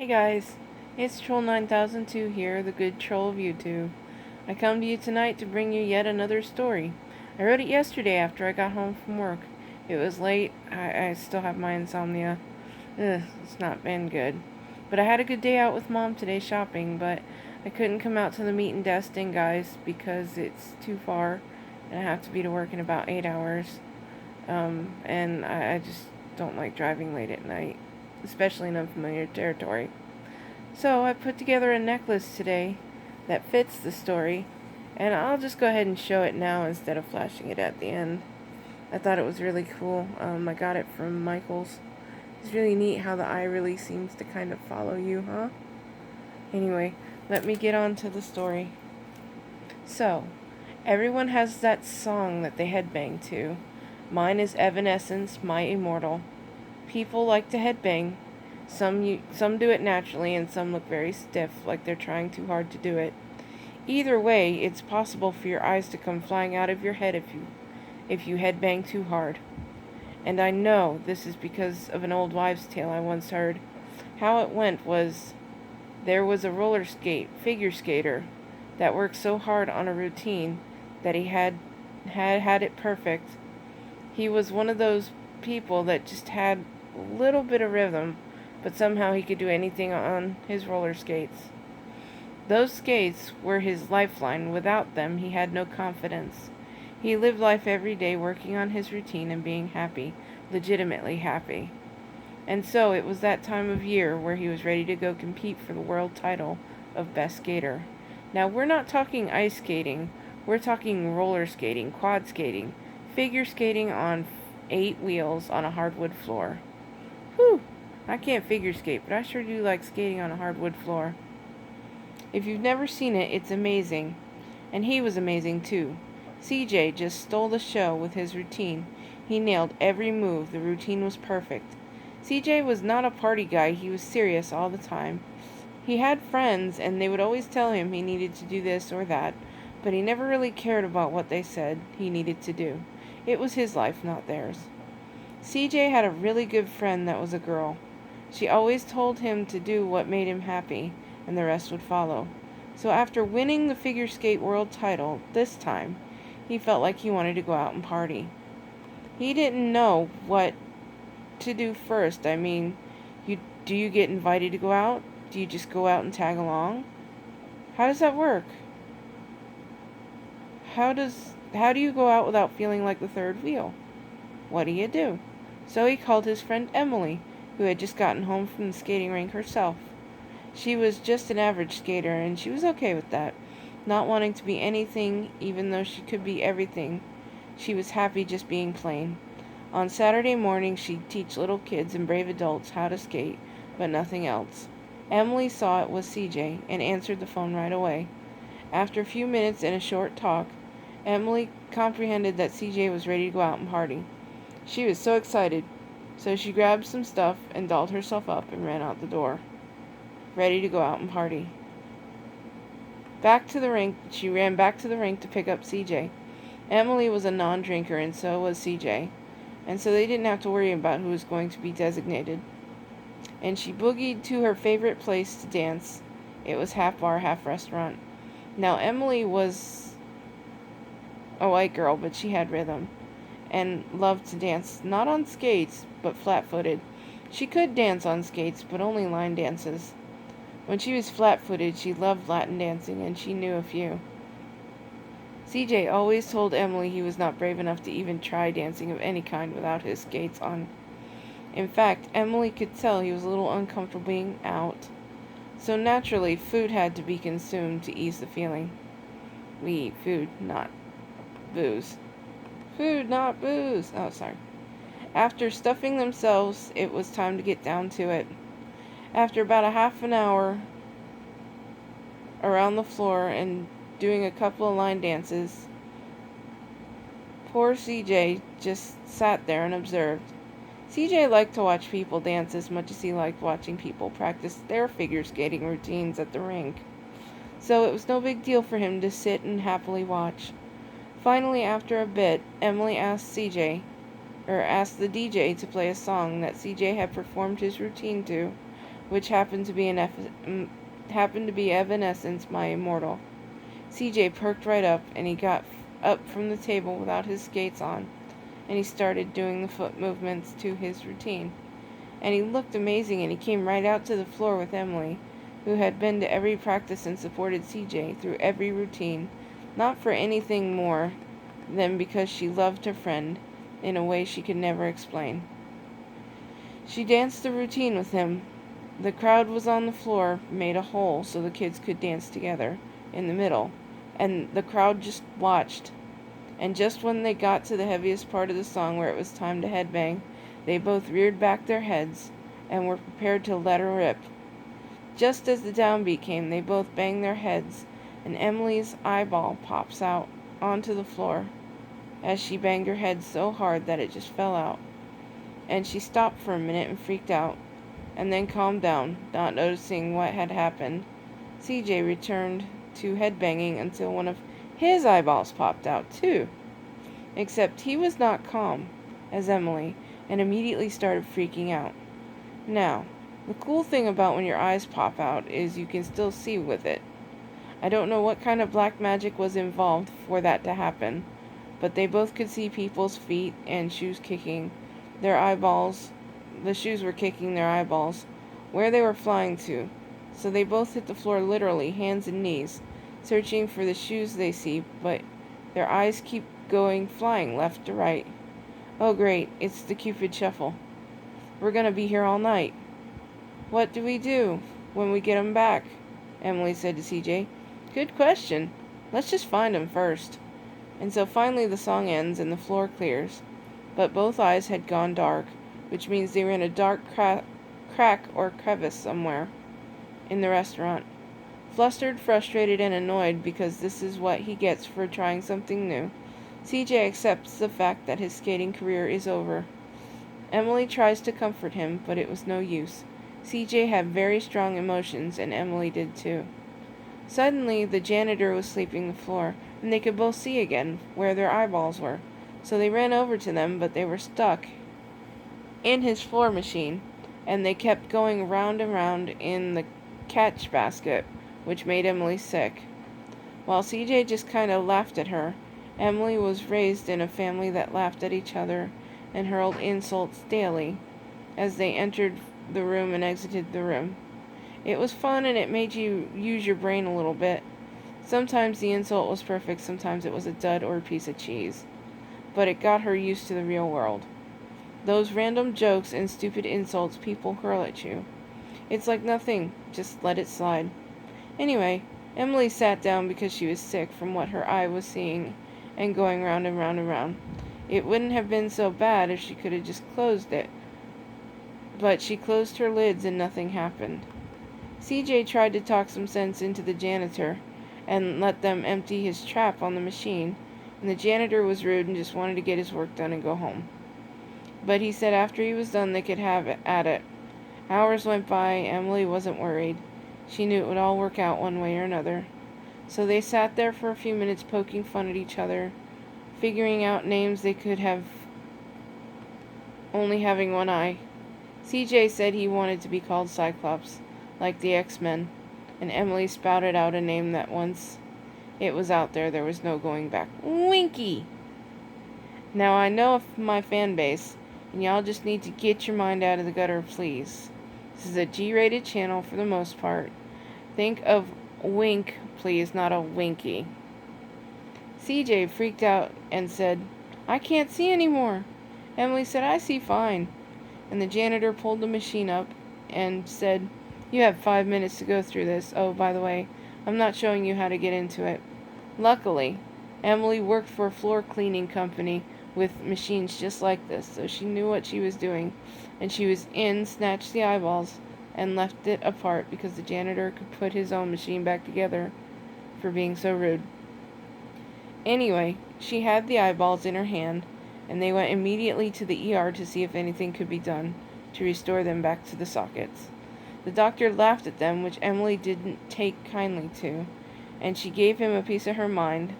Hey guys, it's Troll 9002 here, the good troll of YouTube. I come to you tonight to bring you yet another story. I wrote it yesterday after I got home from work. It was late, I still have my insomnia. It's not been good. But I had a good day out with Mom today shopping, but I couldn't come out to the Meat and Destin, guys, because it's too far and I have to be to work in about 8 hours. And I just don't like driving late at night, especially in unfamiliar territory. So I put together a necklace today that fits the story, and I'll just go ahead and show it now instead of flashing it at the end. I thought it was really cool. I got it from Michaels. It's really neat how the eye really seems to kind of follow you, huh? Anyway, let me get on to the story. So, everyone has that song that they headbang to. Mine is Evanescence, My Immortal. People like to headbang. Some do it naturally and some look very stiff, like they're trying too hard to do it. Either way, it's possible for your eyes to come flying out of your head if you headbang too hard. And I know this is because of an old wives' tale I once heard. How it went was there was a figure skater that worked so hard on a routine that he had it perfect. He was one of those people that just had a little bit of rhythm, but somehow he could do anything on his roller skates. Those skates were his lifeline. Without them, he had no confidence. He lived life every day working on his routine and being happy, legitimately happy. And so it was that time of year where he was ready to go compete for the world title of Best Skater. Now, we're not talking ice skating, we're talking roller skating, quad skating, figure skating on 8 wheels on a hardwood floor. Whew! I can't figure skate, but I sure do like skating on a hardwood floor. If you've never seen it, it's amazing. And he was amazing too. CJ just stole the show with his routine. He nailed every move. The routine was perfect. CJ was not a party guy. He was serious all the time. He had friends, and they would always tell him he needed to do this or that, but he never really cared about what they said he needed to do. It was his life, not theirs. CJ had a really good friend that was a girl. She always told him to do what made him happy, and the rest would follow. So after winning the figure skate world title this time, he felt like he wanted to go out and party. He didn't know what to do first. I mean, do you get invited to go out? Do you just go out and tag along? How does that work? How do you go out without feeling like the third wheel? What do you do? So he called his friend Emily, who had just gotten home from the skating rink herself. She was just an average skater, and she was okay with that, not wanting to be anything even though she could be everything. She was happy just being plain. On Saturday mornings, she'd teach little kids and brave adults how to skate, but nothing else. Emily saw it was CJ and answered the phone right away. After a few minutes and a short talk, Emily comprehended that CJ was ready to go out and party. She was so excited, so she grabbed some stuff and dolled herself up and ran out the door, ready to go out and party. She ran back to the rink to pick up CJ. Emily was a non-drinker and so was CJ, and so they didn't have to worry about who was going to be designated. And she boogied to her favorite place to dance. It was half bar, half restaurant. Now, Emily was a white girl, but she had rhythm and loved to dance, not on skates, but flat-footed. She could dance on skates, but only line dances. When she was flat-footed, she loved Latin dancing, and she knew a few. CJ always told Emily he was not brave enough to even try dancing of any kind without his skates on. In fact, Emily could tell he was a little uncomfortable being out. So naturally, food had to be consumed to ease the feeling. We eat food, not booze. Food, not booze. Oh, sorry. After stuffing themselves, it was time to get down to it. After about a half an hour around the floor and doing a couple of line dances, poor CJ just sat there and observed. CJ liked to watch people dance as much as he liked watching people practice their figure skating routines at the rink. So it was no big deal for him to sit and happily watch. Finally, after a bit, Emily asked the DJ to play a song that CJ had performed his routine to which happened to be Evanescence, my immortal. CJ perked right up, and he got up from the table without his skates on, and he started doing the foot movements to his routine. And he looked amazing, and he came right out to the floor with Emily, who had been to every practice and supported CJ through every routine, not for anything more than because she loved her friend in a way she could never explain. She danced the routine with him. The crowd was on the floor, made a hole so the kids could dance together in the middle, and the crowd just watched. And just when they got to the heaviest part of the song where it was time to headbang, they both reared back their heads and were prepared to let her rip. Just as the downbeat came, they both banged their heads, and Emily's eyeball pops out onto the floor as she banged her head so hard that it just fell out. And she stopped for a minute and freaked out, and then calmed down, not noticing what had happened. CJ returned to headbanging until one of his eyeballs popped out too. Except he was not calm as Emily, and immediately started freaking out. Now, the cool thing about when your eyes pop out is you can still see with it. I don't know what kind of black magic was involved for that to happen, but they both could see people's feet and shoes kicking their eyeballs. The shoes were kicking their eyeballs where they were flying to, so they both hit the floor literally, hands and knees, searching for the shoes they see, but their eyes keep going flying left to right. Oh great, it's the Cupid Shuffle. We're gonna be here all night. What do we do when we get 'em back? Emily said to CJ. Good question. Let's just find 'em first. And so finally the song ends and the floor clears, but both eyes had gone dark, which means they were in a dark crack or crevice somewhere in the restaurant. Flustered, frustrated, and annoyed because this is what he gets for trying something new, CJ accepts the fact that his skating career is over. Emily tries to comfort him, but it was no use. CJ had very strong emotions, and Emily did too. Suddenly, the janitor was sweeping the floor, and they could both see again where their eyeballs were. So they ran over to them, but they were stuck in his floor machine, and they kept going round and round in the catch basket, which made Emily sick. While CJ just kind of laughed at her, Emily was raised in a family that laughed at each other and hurled insults daily as they entered the room and exited the room. It was fun, and it made you use your brain a little bit. Sometimes the insult was perfect, sometimes it was a dud or a piece of cheese. But it got her used to the real world. Those random jokes and stupid insults people hurl at you. It's like nothing, just let it slide. Anyway, Emily sat down because she was sick from what her eye was seeing and going round and round and round. It wouldn't have been so bad if she could have just closed it. But she closed her lids and nothing happened. CJ tried to talk some sense into the janitor and let them empty his trap on the machine, and the janitor was rude and just wanted to get his work done and go home. But he said after he was done they could have it at it. Hours went by. Emily wasn't worried. She knew it would all work out one way or another. So they sat there for a few minutes poking fun at each other, figuring out names they could have, only having one eye. CJ said he wanted to be called Cyclops, like the X-Men, and Emily spouted out a name that once it was out there was no going back. Winky! Now I know my fan base, and y'all just need to get your mind out of the gutter, please. This is a G-rated channel for the most part. Think of wink, please, not a winky. CJ freaked out and said, I can't see anymore. Emily said, I see fine. And the janitor pulled the machine up and said, you have 5 minutes to go through this. Oh, by the way, I'm not showing you how to get into it. Luckily, Emily worked for a floor cleaning company with machines just like this, so she knew what she was doing, and she was snatched the eyeballs, and left it apart because the janitor could put his own machine back together for being so rude. Anyway, she had the eyeballs in her hand, and they went immediately to the ER to see if anything could be done to restore them back to the sockets. The doctor laughed at them, which Emily didn't take kindly to, and she gave him a piece of her mind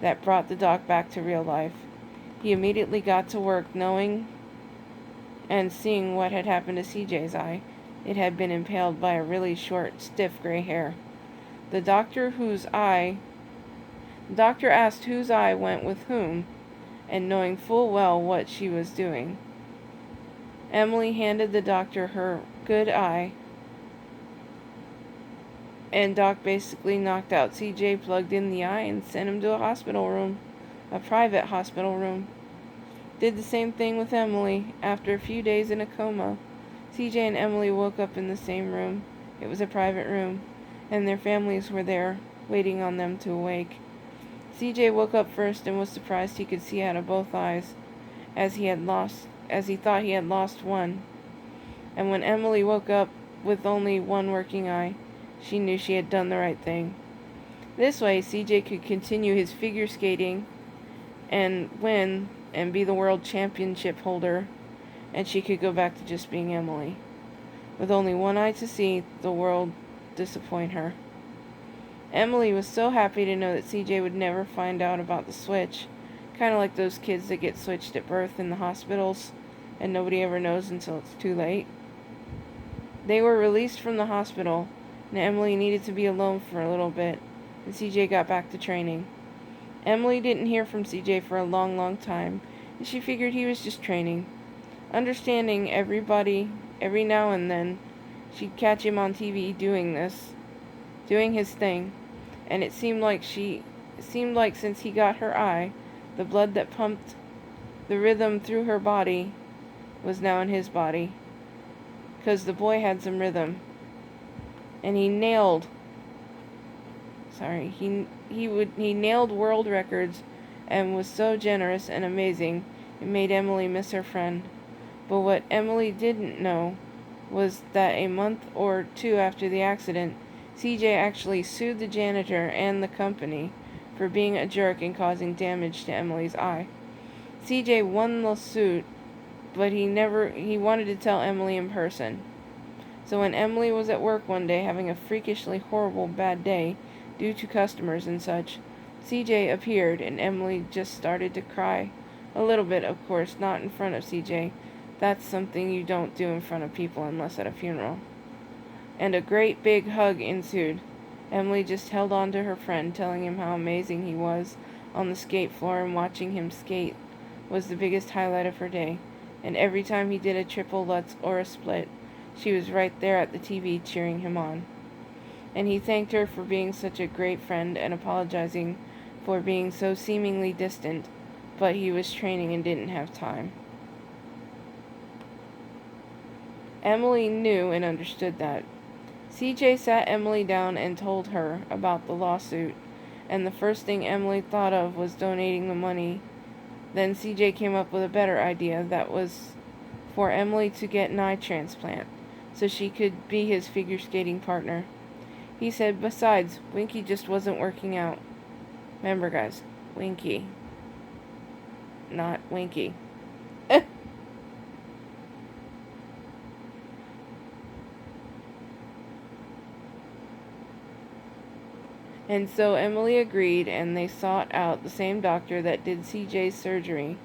that brought the doc back to real life. He immediately got to work knowing and seeing what had happened to CJ's eye, it had been impaled by a really short, stiff gray hair. The doctor asked whose eye went with whom, and knowing full well what she was doing, Emily handed the doctor her good eye, and Doc basically knocked out CJ, plugged in the eye, and sent him to a private hospital room. Did the same thing with Emily. After a few days in a coma, CJ and Emily woke up in the same room. It was a private room, and their families were there, waiting on them to awake. CJ woke up first and was surprised he could see out of both eyes, as he thought he had lost one. And when Emily woke up with only one working eye, she knew she had done the right thing. This way, CJ could continue his figure skating and win and be the world championship holder, and she could go back to just being Emily. With only one eye to see the world disappoint her. Emily was so happy to know that CJ would never find out about the switch, kind of like those kids that get switched at birth in the hospitals, and nobody ever knows until it's too late. They were released from the hospital, and Emily needed to be alone for a little bit, and CJ got back to training. Emily didn't hear from CJ for a long, long time, and she figured he was just training. Understanding everybody, every now and then, she'd catch him on TV doing his thing, and it seemed like since he got her eye, the blood that pumped the rhythm through her body was now in his body, 'cause the boy had some rhythm, and he nailed world records and was so generous and amazing, it made Emily miss her friend. But what Emily didn't know was that a month or two after the accident, CJ actually sued the janitor and the company for being a jerk and causing damage to Emily's eye. CJ won the suit, but he wanted to tell Emily in person. So when Emily was at work one day having a freakishly horrible bad day due to customers and such, CJ appeared and Emily just started to cry. A little bit, of course, not in front of CJ. That's something you don't do in front of people unless at a funeral. And a great big hug ensued. Emily just held on to her friend, telling him how amazing he was on the skate floor, and watching him skate was the biggest highlight of her day. And every time he did a triple lutz or a split, she was right there at the TV cheering him on. And he thanked her for being such a great friend and apologizing for being so seemingly distant, but he was training and didn't have time. Emily knew and understood that. CJ sat Emily down and told her about the lawsuit, and the first thing Emily thought of was donating the money. Then CJ came up with a better idea, that was for Emily to get an eye transplant, so she could be his figure skating partner. He said, besides, Winky just wasn't working out. Remember, guys, Winky, not Winky. And so Emily agreed, and they sought out the same doctor that did CJ's surgery,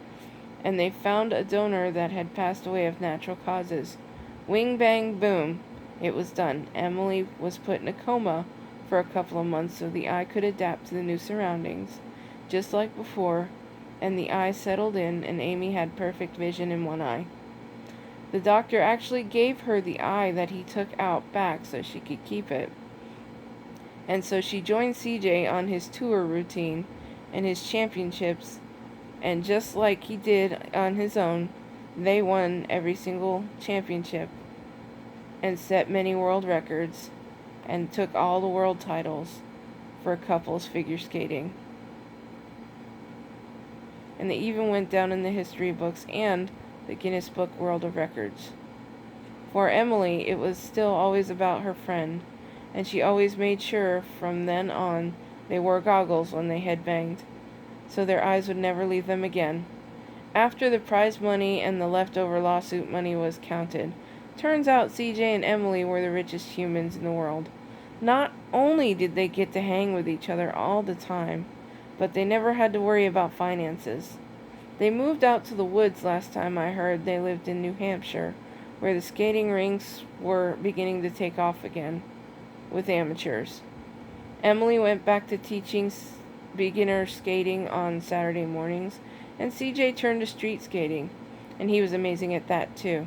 and they found a donor that had passed away of natural causes. Wing, bang, boom. It was done. Emily was put in a coma for a couple of months so the eye could adapt to the new surroundings, just like before, and the eye settled in, and Amy had perfect vision in one eye. The doctor actually gave her the eye that he took out back so she could keep it. And so she joined CJ on his tour routine and his championships, and just like he did on his own, they won every single championship and set many world records and took all the world titles for couples figure skating. And they even went down in the history books and the Guinness Book World of Records. For Emily, it was still always about her friend, and she always made sure from then on they wore goggles when they headbanged, so their eyes would never leave them again. After the prize money and the leftover lawsuit money was counted, turns out CJ and Emily were the richest humans in the world. Not only did they get to hang with each other all the time, but they never had to worry about finances. They moved out to the woods last time I heard. They lived in New Hampshire, where the skating rinks were beginning to take off again with amateurs. Emily went back to teaching beginner skating on Saturday mornings, and CJ turned to street skating, and he was amazing at that too.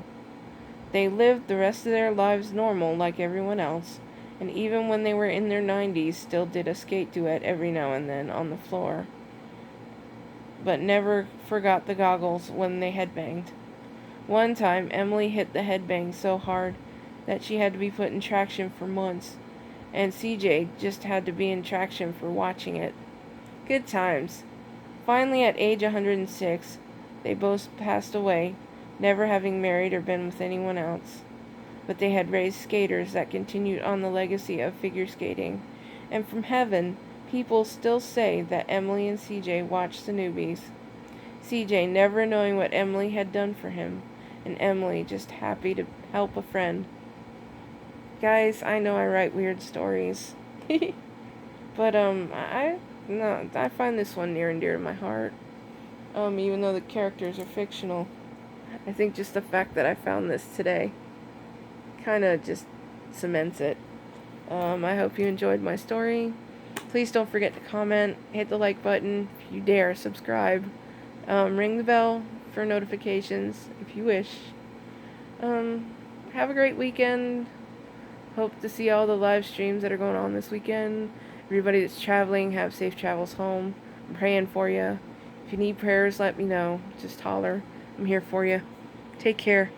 They lived the rest of their lives normal like everyone else, and even when they were in their 90s, still did a skate duet every now and then on the floor, but never forgot the goggles when they headbanged. One time, Emily hit the headbang so hard that she had to be put in traction for months, and CJ just had to be in traction for watching it. Good times. Finally, at age 106, they both passed away, never having married or been with anyone else. But they had raised skaters that continued on the legacy of figure skating, and from heaven, people still say that Emily and CJ watched the newbies. CJ never knowing what Emily had done for him, and Emily just happy to help a friend. Guys, I know I write weird stories. But I find this one near and dear to my heart. Even though the characters are fictional. I think just the fact that I found this today kind of just cements it. I hope you enjoyed my story. Please don't forget to comment, hit the like button if you dare, subscribe. Ring the bell for notifications if you wish. Have a great weekend. Hope to see all the live streams that are going on this weekend. Everybody that's traveling, have safe travels home. I'm praying for you. If you need prayers, let me know. Just holler. I'm here for you. Take care.